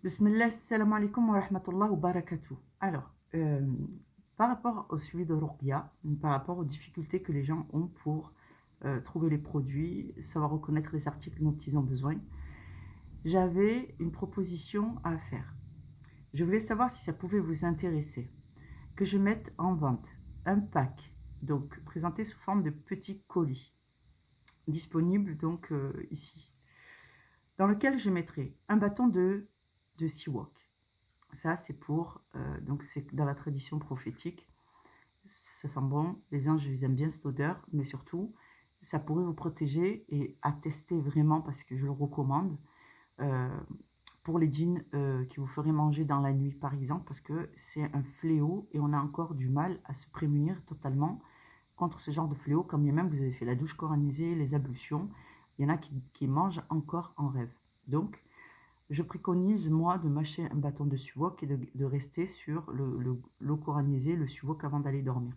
Bismillah, salam alaikum wa rahmatullah wa barakatuh. Alors, par rapport au suivi de Ruqya, par rapport aux difficultés que les gens ont pour trouver les produits, savoir reconnaître les articles dont ils ont besoin, j'avais une proposition à faire. Je voulais savoir si ça pouvait vous intéresser, que je mette en vente un pack, donc présenté sous forme de petits colis, disponible donc ici, dans lequel je mettrai un bâton de siwak. Ça, c'est pour, donc c'est dans la tradition prophétique. Ça sent bon, les anges, ils aiment bien cette odeur, mais surtout, ça pourrait vous protéger et attester vraiment, parce que je le recommande, euh, pour les djinns qui vous feraient manger dans la nuit, par exemple, parce que c'est un fléau et on a encore du mal à se prémunir totalement contre ce genre de fléau, comme bien même vous avez fait la douche coranisée, les ablutions, il y en a qui mangent encore en rêve. Donc, je préconise, moi, de mâcher un bâton de suwak et de rester sur l'eau coranisée, le suwak avant d'aller dormir.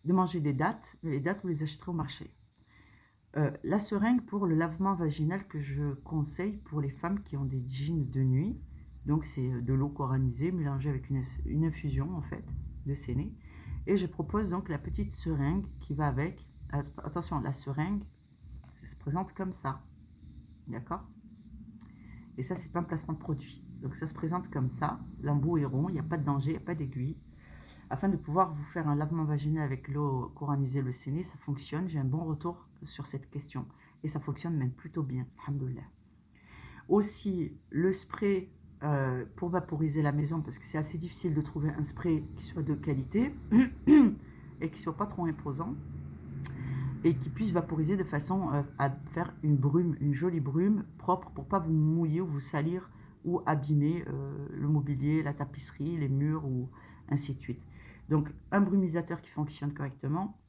De manger des dattes, mais les dattes, vous les achèterez au marché. La seringue pour le lavement vaginal que je conseille pour les femmes qui ont des djinns de nuit. Donc, c'est de l'eau coranisée mélangée avec une infusion, en fait, de séné. Et je propose donc la petite seringue qui va avec. Attention, la seringue, ça se présente comme ça. D'accord? Et ça, c'est pas un placement de produit. Donc ça se présente comme ça, l'embout est rond, il n'y a pas de danger, il n'y a pas d'aiguille. Afin de pouvoir vous faire un lavement vaginal avec l'eau coranisée, le séné, ça fonctionne. J'ai un bon retour sur cette question. Et ça fonctionne même plutôt bien, alhamdoulilah. Aussi, le spray pour vaporiser la maison, parce que c'est assez difficile de trouver un spray qui soit de qualité et qui ne soit pas trop imposant et qui puisse vaporiser de façon à faire une brume, une jolie brume propre pour ne pas vous mouiller ou vous salir ou abîmer le mobilier, la tapisserie, les murs ou ainsi de suite. Donc un brumisateur qui fonctionne correctement,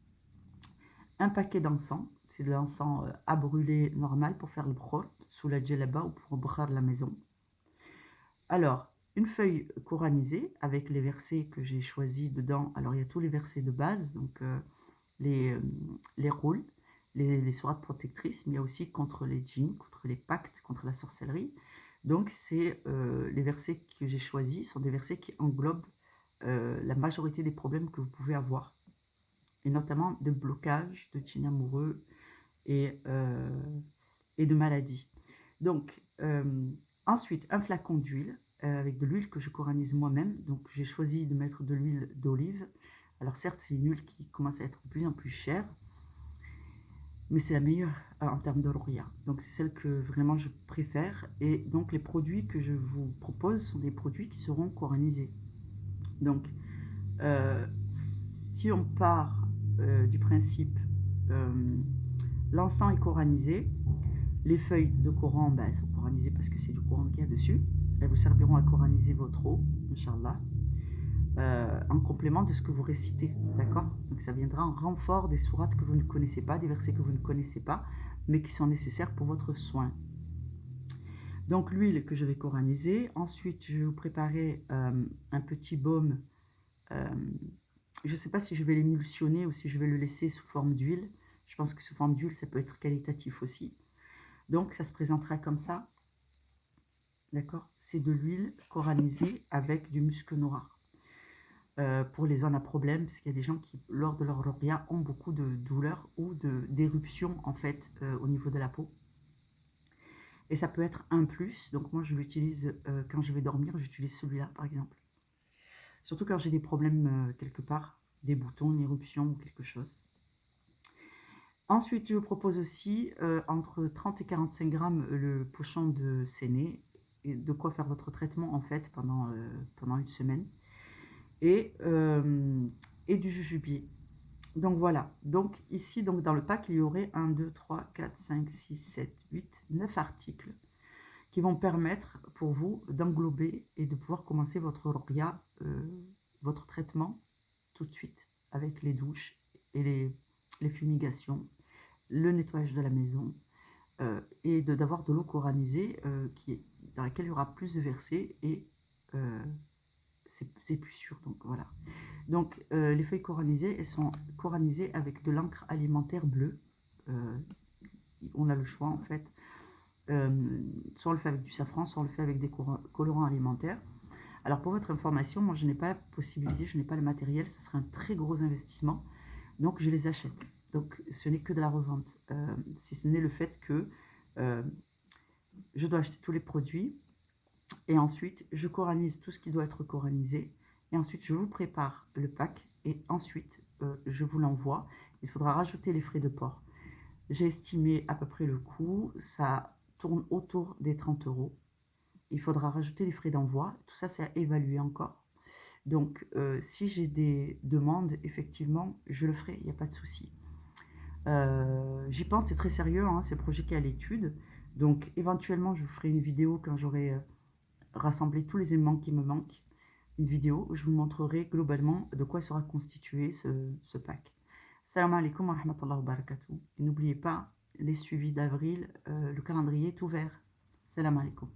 un paquet d'encens, c'est de l'encens à brûler normal pour faire le brot sous la djellaba ou pour brûler la maison. Alors, une feuille coranisée avec les versets que j'ai choisis dedans. Alors il y a tous les versets de base, donc les rôles, les sourates protectrices, mais il y a aussi contre les djinns, contre les pactes, contre la sorcellerie. Donc c'est les versets que j'ai choisis sont des versets qui englobent la majorité des problèmes que vous pouvez avoir, et notamment de blocage, de djinns amoureux et de maladies. Donc ensuite un flacon d'huile avec de l'huile que je coranise moi-même. Donc j'ai choisi de mettre de l'huile d'olive. Alors certes, c'est une huile qui commence à être de plus en plus chère, mais c'est la meilleure en termes de ruqya. Donc c'est celle que vraiment je préfère. Et donc les produits que je vous propose sont des produits qui seront coranisés. Donc si on part du principe l'encens est coranisé, les feuilles de Coran, elles sont coranisées parce que c'est du Coran qu'il y a dessus. Elles vous serviront à coraniser votre eau, Inch'Allah, en complément de ce que vous récitez, d'accord? Donc ça viendra en renfort des sourates que vous ne connaissez pas, des versets que vous ne connaissez pas, mais qui sont nécessaires pour votre soin. Donc l'huile que je vais coraniser. Ensuite, je vais vous préparer un petit baume. Je ne sais pas si je vais l'émulsionner ou si je vais le laisser sous forme d'huile. Je pense que sous forme d'huile, ça peut être qualitatif aussi. Donc ça se présentera comme ça. D'accord? C'est de l'huile coranisée avec du musc noir. Pour les zones à problème, parce qu'il y a des gens qui, lors de leur ruqya, ont beaucoup de douleurs ou d'éruptions en fait au niveau de la peau. Et ça peut être un plus. Donc moi je l'utilise quand je vais dormir, j'utilise celui-là par exemple. Surtout quand j'ai des problèmes quelque part, des boutons, une éruption ou quelque chose. Ensuite, je vous propose aussi entre 30 et 45 grammes le pochon de séné, et de quoi faire votre traitement en fait pendant une semaine, et du jujubier. Donc voilà, donc ici donc dans le pack il y aurait 1, 2, 3, 4, 5, 6, 7, 8, 9 articles qui vont permettre pour vous d'englober et de pouvoir commencer votre ruqya, votre traitement tout de suite avec les douches et les fumigations, le nettoyage de la maison et d'avoir de l'eau coranisée dans laquelle il y aura plus de versets et c'est plus sûr. Donc voilà. Donc les feuilles coranisées, elles sont coranisées avec de l'encre alimentaire bleue. On a le choix en fait. soit on le fait avec du safran, soit on le fait avec des colorants alimentaires. Alors pour votre information, moi je n'ai pas la possibilité, je n'ai pas le matériel, ce serait un très gros investissement, donc je les achète. Donc ce n'est que de la revente, si ce n'est le fait que je dois acheter tous les produits, et ensuite je corallise tout ce qui doit être corallisé, et ensuite je vous prépare le pack, et ensuite je vous l'envoie. Il faudra rajouter les frais de port. J'ai estimé à peu près le coût, ça tourne autour des 30 €. Il faudra rajouter les frais d'envoi, tout ça c'est à évaluer encore. Donc si j'ai des demandes, effectivement, je le ferai, il n'y a pas de souci. J'y pense, c'est très sérieux, hein, c'est le projet qui est à l'étude. Donc éventuellement, je vous ferai une vidéo quand j'aurai rassemblé tous les éléments qui me manquent. Une vidéo où je vous montrerai globalement de quoi sera constitué ce pack. Salam alaikum wa rahmatullahi wa barakatuh. Et n'oubliez pas, les suivis d'avril, le calendrier est ouvert. Salam alaikum.